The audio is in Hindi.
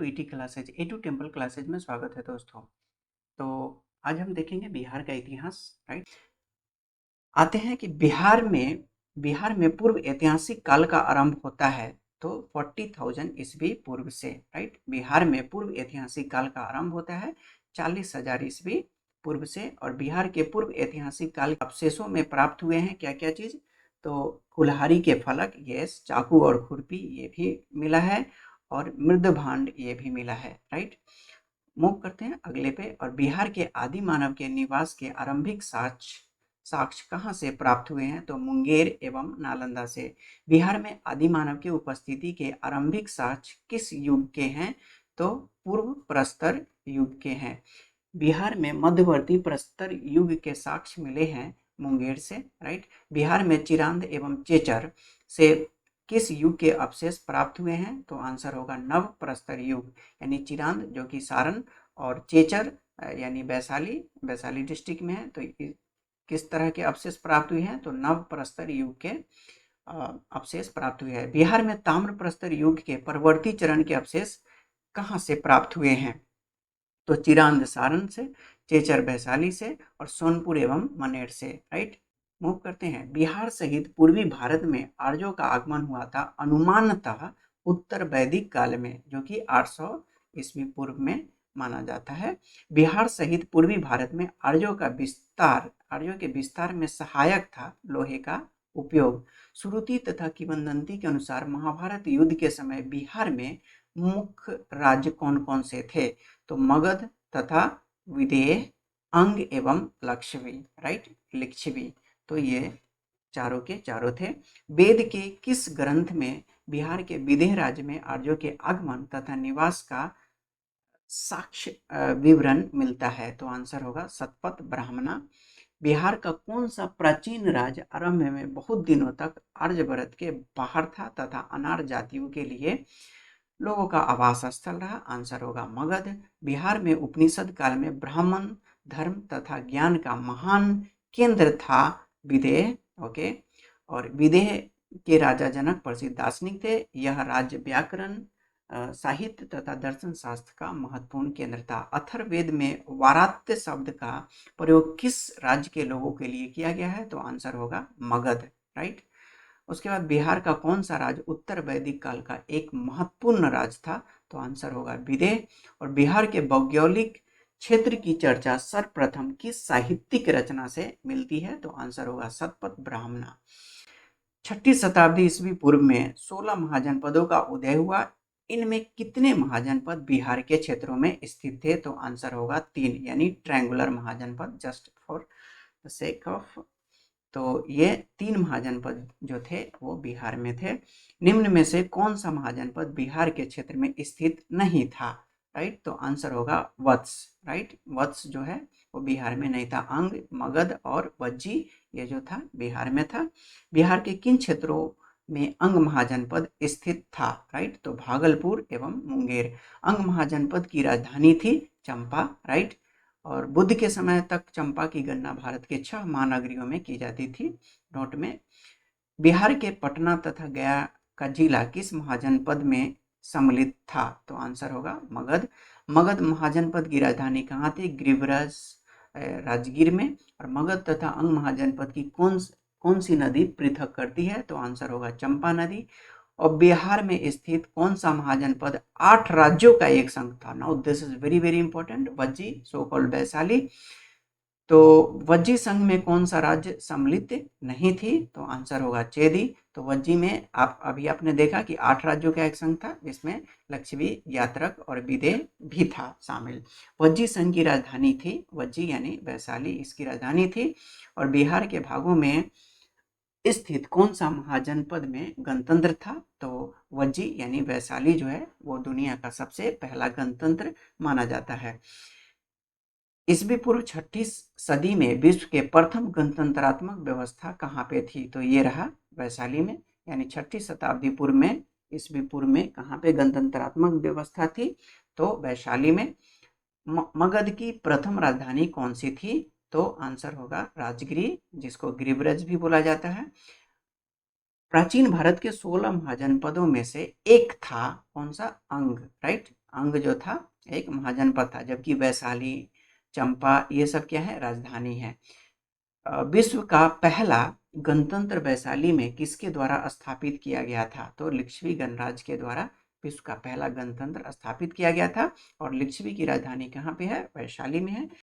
ET classes A2 temple classes में स्वागत है दोस्तों। तो आज हम देखेंगे बिहार का इतिहास। राइट, आते हैं कि बिहार में पूर्व ऐतिहासिक काल का आरंभ होता है तो 40,000 ईस्वी पूर्व से। राइट, बिहार में पूर्व ऐतिहासिक काल का आरंभ होता है 40,000 ईस्वी पूर्व से। और बिहार के पूर्व ऐतिहासिक काल के अवशेषों में प्राप्त हुए हैं क्या क्या चीज, तो कुल्हाड़ी के फलक, यस, चाकू और खुरपी ये भी मिला है, और मृद भांड ये भी मिला है। राइट, मूव करते हैं अगले पे। और बिहार के आदि मानव के निवास के आरंभिक साक्ष्य साक्ष्य कहाँ से प्राप्त हुए हैं, तो मुंगेर एवं नालंदा से। बिहार में आदि मानव की उपस्थिति के आरंभिक साक्ष्य किस युग के हैं, तो पूर्व प्रस्तर युग के हैं। बिहार में मध्यवर्ती प्रस्तर युग के साक्ष्य मिले हैं मुंगेर से। राइट, बिहार में चिरांद एवं चेचर से किस युग के अवशेष प्राप्त हुए हैं, तो आंसर होगा नव प्रस्तर युग, यानी चिरांद जो कि सारण और चेचर यानी वैशाली डिस्ट्रिक्ट में है। तो किस तरह के अवशेष प्राप्त हुए हैं, तो नव प्रस्तर युग के अवशेष प्राप्त हुए हैं। बिहार में ताम्र प्रस्तर युग के परवर्ती चरण के अवशेष कहाँ से प्राप्त हुए हैं, तो चिरांद सारण से, चेचर वैशाली से, और सोनपुर एवं मनेर से। राइट, मूव करते हैं। बिहार सहित पूर्वी भारत में आर्यों का आगमन हुआ था अनुमानतः उत्तर वैदिक काल में, जो कि 800 ईस्वी पूर्व में माना जाता है। बिहार सहित पूर्वी भारत में आर्यों के विस्तार में सहायक था लोहे का उपयोग। श्रुति तथा किंवदंती के अनुसार महाभारत युद्ध के समय बिहार में मुख्य राज्य कौन कौन से थे, तो मगध तथा विदेह, अंग एवं लक्षवी। राइट, लिच्छवी। तो ये चारों के चारों थे। वेद के किस ग्रंथ में बिहार के विदेह राज्य में आर्यों के आगमन तथा निवास का साक्ष्य विवरण मिलता है, तो आंसर होगा शतपथ ब्राह्मणा। बिहार का कौन सा प्राचीन राज्य आरंभ में बहुत दिनों तक आर्यवर्त के बाहर था तथा अनार्य जातियों के लिए लोगों का आवास स्थल रहा, आंसर होगा मगध। बिहार में उपनिषद काल में ब्राह्मण धर्म तथा ज्ञान का महान केंद्र था विदेह। ओके, और विदेह के राजा जनक प्रसिद्ध दार्शनिक थे। यह राज्य व्याकरण, साहित्य तथा दर्शन शास्त्र का महत्वपूर्ण केंद्र था। अथर्ववेद में वारात्य शब्द का प्रयोग किस राज्य के लोगों के लिए किया गया है, तो आंसर होगा मगध। राइट, उसके बाद बिहार का कौन सा राज्य उत्तर वैदिक काल का एक महत्वपूर्ण राज्य था, तो आंसर होगा विदेह। और बिहार के भौगोलिक क्षेत्र की चर्चा सर्वप्रथम किस साहित्यिक रचना से मिलती है, तो आंसर होगा शतपथ ब्राह्मणा। 6ठी शताब्दी ईस्वी पूर्व में 16 महाजनपदों का उदय हुआ। इनमें कितने महाजनपद बिहार के क्षेत्रों में स्थित थे, तो आंसर होगा 3, यानी ट्रायंगुलर महाजनपद, just for the sake of. तो ये 3 महाजनपद जो थे वो बिहार में थे। निम्न में से कौन सा महाजनपद बिहार के क्षेत्र में स्थित नहीं था, राइट, तो आंसर होगा वत्स। राइट, वत्स जो है वो बिहार में नहीं था। अंग, मगध और वज्जी ये जो था बिहार में था। बिहार के किन क्षेत्रों में अंग महाजनपद स्थित था, राइट, तो भागलपुर एवं मुंगेर। अंग महाजनपद की राजधानी थी चंपा। राइट, और बुद्ध के समय तक चंपा की गणना भारत के 6 महानगरियों में की जाती थी। नोट में, बिहार के पटना तथा गया का जिला किस महाजनपद में सम्मिलित था, तो आंसर होगा मगध। मगध महाजनपद की राजधानी कहाँ थी, गिरिब्रज राजगीर में। और मगध तथा अंग महाजनपद की कौन सी नदी पृथक करती है, तो आंसर होगा चंपा नदी। और बिहार में स्थित कौन सा महाजनपद 8 राज्यों का एक संघ था, now this is very very important, Vajji so called Vaishali. तो वज्जी संघ में कौन सा राज्य सम्मिलित नहीं थी, तो आंसर होगा चेदी। तो वज्जी में आप अभी आपने देखा कि 8 राज्यों का एक संघ था जिसमें लक्षवी, यात्रक और विदेह भी था शामिल। वज्जी संघ की राजधानी थी वज्जी यानी वैशाली, इसकी राजधानी थी। और बिहार के भागों में स्थित कौन सा महाजनपद में गणतंत्र था, तो वज्जी यानी वैशाली जो है वो दुनिया का सबसे पहला गणतंत्र माना जाता है। ईस्वी पूर्व 6ठी सदी में विश्व के प्रथम गणतंत्रात्मक व्यवस्था कहाँ पे थी, तो ये रहा वैशाली में, यानी 6ठी शताब्दी पूर्व में ईस्वी पूर्व में कहाँ पे गणतंत्रात्मक व्यवस्था थी, तो वैशाली में। मगध की प्रथम राजधानी कौन सी थी, तो आंसर होगा राजगिरी, जिसको गिरिब्रज भी बोला जाता है। प्राचीन भारत के 16 महाजनपदों में से एक था कौन सा, अंग। राइट, अंग जो था एक महाजनपद था, जबकि वैशाली, चंपा ये सब क्या है, राजधानी है। विश्व का पहला गणतंत्र वैशाली में किसके द्वारा स्थापित किया गया था? तो लिच्छवी गणराज्य के द्वारा विश्व का पहला गणतंत्र स्थापित किया गया था। और लिच्छवी की राजधानी कहाँ पे है? वैशाली में है।